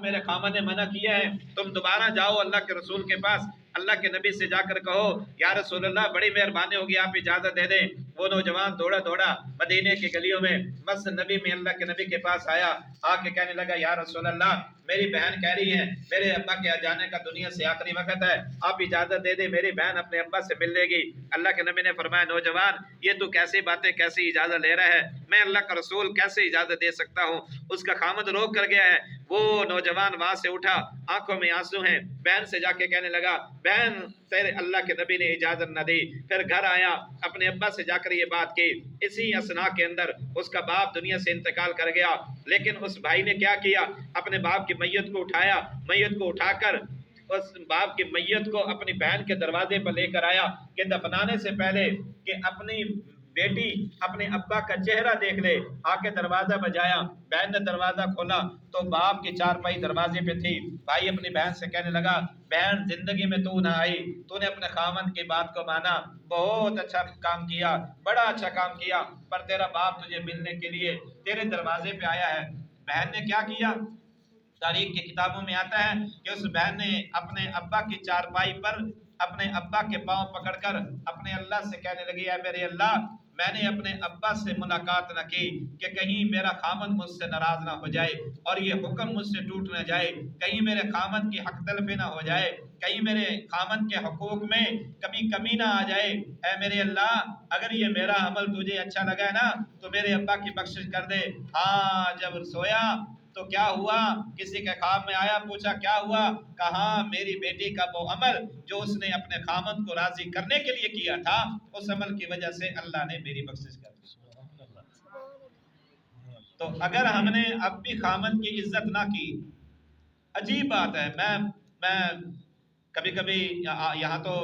میرے خامد نے منع کیا ہے، تم دوبارہ جاؤ اللہ کے رسول کے پاس، اللہ کے نبی سے جا کر کہو یا رسول اللہ بڑی مہربانی ہوگی آپ اجازت دے دیں۔ وہ نوجوان دوڑا دوڑا مدینے کی گلیوں میں مسجد نبی میں اللہ کے نبی کے پاس آیا، آ کے کہنے لگا یا رسول اللہ میری بہن کہہ رہی ہے میرے ابا کے جانے کا دنیا سے آخری وقت ہے، آپ اجازت دے دیں، میری بہن اپنے ابا سے مل لے گی۔ اللہ کے نبی نے فرمایا نوجوان یہ تو کیسی باتیں، کیسی اجازت لے رہا ہے، میں اللہ کا رسول کیسے اجازت دے سکتا ہوں؟ اس کا خامد روک کر گیا ہے۔ وہ نوجوان وہاں سے اٹھا، آنکھوں میں آنسو ہیں، بہن سے جا کے کہنے لگا بہن تیرے اللہ کے نبی نے اجازت نہ دی۔ پھر گھر آیا، اپنے ابا سے جا کر یہ بات کی۔ اسی اثناء کے اندر اس کا باپ دنیا سے انتقال کر گیا، لیکن اس بھائی نے کیا کیا، اپنے باپ کی میت کو اٹھایا، میت کو اٹھا کر اس باپ کی میت کو اپنی بہن کے دروازے پر لے کر آیا کہ دفنانے سے پہلے کہ اپنی بیٹی اپنے ابا کا چہرہ دیکھ لے۔ آ کے دروازہ بجایا، بہن نے دروازہ کھولا تو باپ کی چارپائی دروازے پہ تھی۔ بھائی اپنی بہن سے کہنے لگا بہن زندگی میں تو نہ آئی، تو نے اپنے خامن کی بات کو مانا، بہت اچھا کام کیا، بڑا اچھا کام کیا، پر تیرا باپ تجھے ملنے کے لیے تیرے دروازے پہ آیا ہے۔ بہن نے کیا کیا؟ تاریخ کی کتابوں میں آتا ہے کہ اس بہن نے اپنے ابا کی چارپائی پر اپنے ابا کے پاؤں پکڑ کر اپنے اللہ سے کہنے لگی اے میرے اللہ میں نے اپنے ابا سے ملاقات نہ کی کہ کہیں میرا خامد مجھ سے ناراض نہ ہو جائے اور یہ حکم مجھ سے ٹوٹ نہ جائے، کہیں میرے خامد کی حق تلفی نہ ہو جائے، کہیں میرے خامد کے حقوق میں کبھی کمی نہ آ جائے۔ اے میرے اللہ اگر یہ میرا عمل تجھے اچھا لگا ہے نا تو میرے ابا کی بخشش کر دے۔ ہاں جب سویا تو کیا ہوا، کسی کے خواب میں آیا، پوچھا کیا ہوا، کہا میری بیٹی کا وہ عمل جو اس نے اپنے خامد کو راضی کرنے کے لیے کیا تھا اس عمل کی وجہ سے اللہ نے میری بخشش کر دی۔ تو اگر ہم نے اب بھی خامد کی عزت نہ کی، عجیب بات ہے، میں کبھی کبھی یہاں تو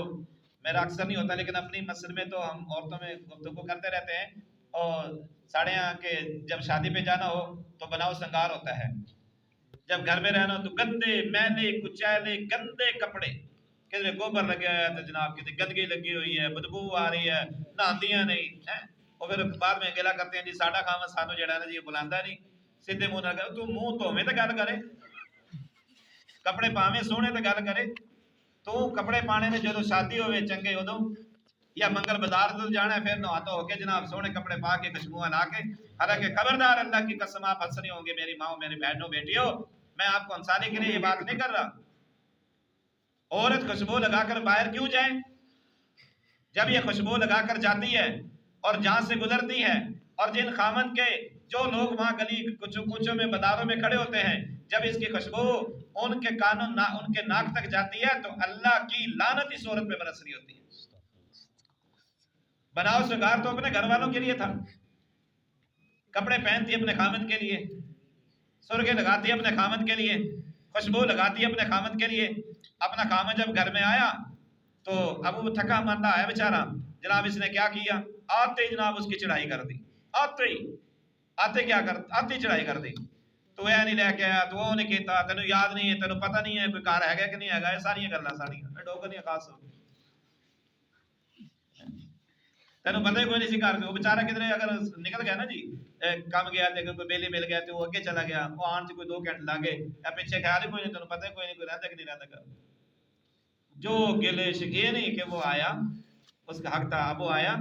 میرا اکثر نہیں ہوتا لیکن اپنی مسجد میں تو ہم عورتوں میں گفتگو کرتے رہتے ہیں، اور ساڑھے یہاں کہ جب شادی پہ جانا ہو تو بناؤ سنگار ہوتا ہے، جب گھر میں رہنا ہو تو گندے میلے کچیلے گندے کپڑے، کسی گوبر لگے ہوا ہے تو جناب کسی گندگی لگی ہوئی ہے، بدبو آ رہی ہے، نہاندیاں نہیں ہیں، اور پھر بعد میں گلا کرتے ہیں جی ساڈا خامد سانو جڑا ہے نا جی بلاندا نہیں، سیدھے منہ نہ کرے، تو منہ دھوویں تے گل کرے، کپڑے پاویں سونے تے گل کرے، تو کپڑے پانے نے جدو شادی ہوئے چنگے ادو، یا منگل بازار تو جانا ہے پھر نہا تو ہو کے جناب سونے کپڑے پا کے خوشبو لا کے، حالانکہ خبردار اللہ کی قسم آپ ہنس رہی ہوں گے میری ماں میری بہنوں بیٹیوں، میں آپ کو ہنسانے کے لیے یہ بات نہیں کر رہا۔ عورت خوشبو لگا کر باہر کیوں جائے؟ جب یہ خوشبو لگا کر جاتی ہے اور جہاں سے گزرتی ہے اور جن خامن کے جو لوگ وہاں گلی کوچوں میں بازاروں میں کھڑے ہوتے ہیں، جب اس کی خوشبو ان کے کانوں ان کے ناک تک جاتی ہے تو اللہ کی لعنت اس عورت پہ برس رہی ہوتی ہے۔ بناؤ سنگار تو اپنے گھر والوں کے لیے تھا، کپڑے پہنتی اپنے خامد کے لیے، سرخی لگاتی اپنے خامد کے لیے، خوشبو لگاتی اپنے خامد کے لیے۔ اپنا خامد جب گھر میں آیا تو اب وہ تھکا ماندا ہے بیچارہ، جناب اس نے کیا کیا، آتے ہی جناب اس کی چڑھائی کر دی، آتے چڑھائی کر دی، تو اے نہیں لے کے آیا، تو وہ نہیں کیتا، تینوں یاد نہیں ہے، تینوں پتہ نہیں ہے کوئی کار ہے کہ نہیں ہے، ساری گلاں ساریاں ڈوگریاں خاص ہو تینوں پتہ ہی کوئی نہیں سی کر کے، وہ بیچارہ کدھر اگر نکل گیا نا جی کم گیا تو کوئی بیلی مل گیا تو وہ اگے چلا گیا، وہ آن سے کوئی 2 گھنٹے لگے یا پیچھے خیال ہی کوئی نہیں، تینوں پتہ ہی کوئی نہیں کوئی رہتا کہ نہیں رہتا کر جو گلے یہ نہیں کہ وہ آیا اس کا حق تھا، اب وہ آیا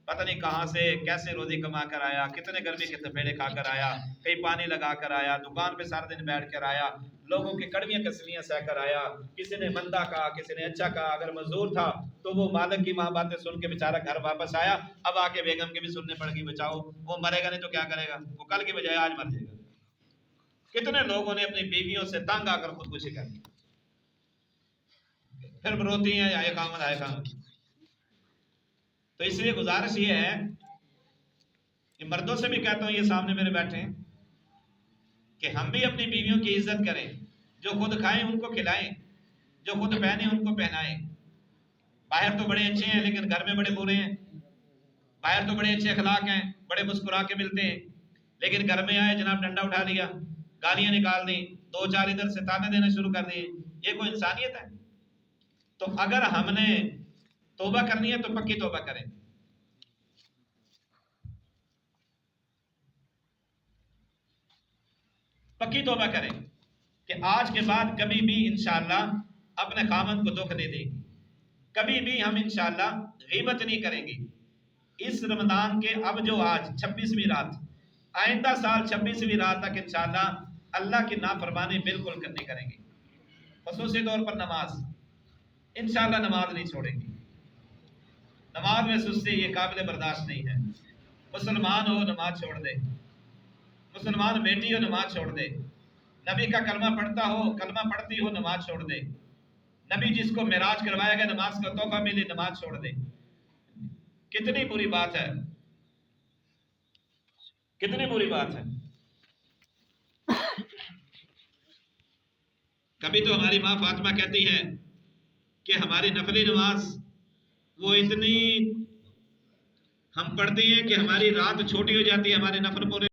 پتہ نہیں کہاں سے کیسے روزی کما کر آیا، کتنے گرمی کے تپیڑے کھا کر آیا، کہیں پانی لگا کر آیا، دکان پہ سارا دن بیٹھ کر آیا، لوگوں کی کڑویاں کسلیاں سہ کر آیا، کسی نے مندہ کہا کسی نے اچھا کہا، اگر مزدور تھا تو وہ مالک کی ماں باتیں سن کے بیچارہ گھر واپس آیا، اب آ کے بیگم کے بھی سننے پڑ گئی، بچاؤ وہ مرے گا نہیں تو کیا کرے گا، وہ کل کی بجائے آج مر جائے گا۔ کتنے لوگوں نے اپنی بیویوں سے تنگ آ کر خودکشی کر لی، پھر روتی ہیں آئے خامد آئے خامد۔ تو اس لیے گزارش یہ ہے کہ مردوں سے بھی کہتا ہوں یہ سامنے میرے بیٹھے ہیں کہ ہم بھی اپنی بیویوں کی عزت کریں، جو خود کھائیں ان کو کھلائیں، جو خود پہنیں ان کو پہنائیں۔ باہر تو بڑے اچھے ہیں لیکن گھر میں بڑے برے ہیں، باہر تو بڑے اچھے اخلاق ہیں، بڑے مسکرا کے ملتے ہیں، لیکن گھر میں آئے جناب ڈنڈا اٹھا لیا، گالیاں نکال دیں، 2-4 ادھر سے تانے دینے شروع کر دیے، یہ کوئی انسانیت ہے؟ تو اگر ہم نے توبہ کرنی ہے تو پکی توبہ کریں، پکی توبہ کریں، کہ آج کے بعد کبھی بھی انشاءاللہ اپنے خامن کو دکھ نہیں دے گی، کبھی بھی ہم انشاءاللہ غیبت نہیں کریں گے۔ اس رمضان کے اب جو آج 26ویں رات، آئندہ سال 26ویں رات تک انشاءاللہ اللہ کی نافرمانی بالکل نہیں کریں گے، خصوصی طور پر نماز، انشاءاللہ نماز نہیں چھوڑیں گے۔ نماز میں سستی یہ قابل برداشت نہیں ہے۔ مسلمان ہو نماز چھوڑ دے، مسلمان بیٹی ہو نماز چھوڑ دے، نبی کا کلمہ پڑھتا ہو، کلمہ پڑھتی ہو، نماز چھوڑ دے، نبی جس کو معراج کروایا گیا نماز کا تحفہ ملے، نماز چھوڑ دے۔ کتنی بری بات ہے، کتنی بری بات ہے۔ کبھی تو ہماری ماں فاطمہ کہتی ہے کہ ہماری نفلی نماز وہ اتنی ہم پڑھتے ہیں کہ ہماری رات چھوٹی ہو جاتی ہے، ہمارے نفل پورے